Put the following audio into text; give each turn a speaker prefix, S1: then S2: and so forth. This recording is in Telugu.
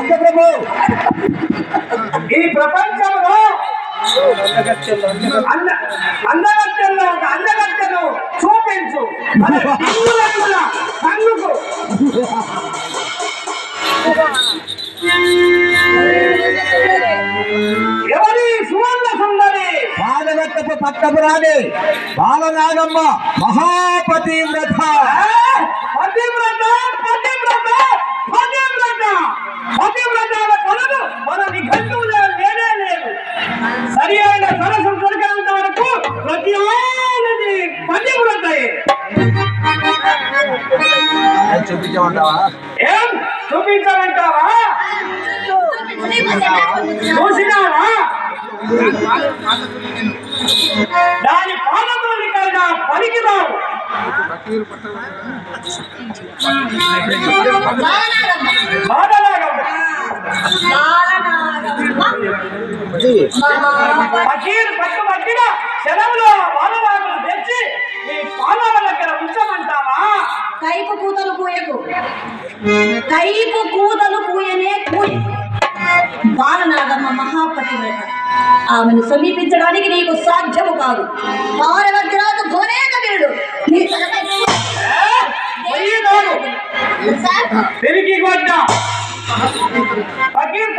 S1: అంతప్రభు
S2: ఈ ప్రపంచంలో అందగత్తెల్లో ఒక అందగత్తెను చూపించు కన్నుకు ఎవరి సువర్ణ సుందరి
S1: పాదవత్తపు పట్టపు రాణి బాలనాగమ్మ మహాపతివ్రత.
S2: పతివ్రత పతివ్రత పతివ్రత పతివ్రతాల కొలను మన నిఘంటువులో లేనే లేదు. సరి అయిన సరస్సు దొరికినంత వరకు ప్రతి ఆనది పతివ్రతయే.
S1: చూపించమంటావా?
S2: ఏం చూపించమంటావా? చూసినావా? దాని పాదతోనికైనా పనికిరావు. ఫకీర్ పట్టుబట్టిన సెలవులో బాలవాకులు తెచ్చి నీ పాదాల దగ్గర ఉంచమంటావా?
S3: కైపు కూతలు కూయకు, కైపు కూతలు కూయనే కూయ. బాలనాగమ్మ మహాపతివ్రత, ఆమెను సమీపించడానికి నీకు సాధ్యము కాదు. భారవద్రాజు ఘోరేక వీరుడు
S2: తిరిగి ఫకీర్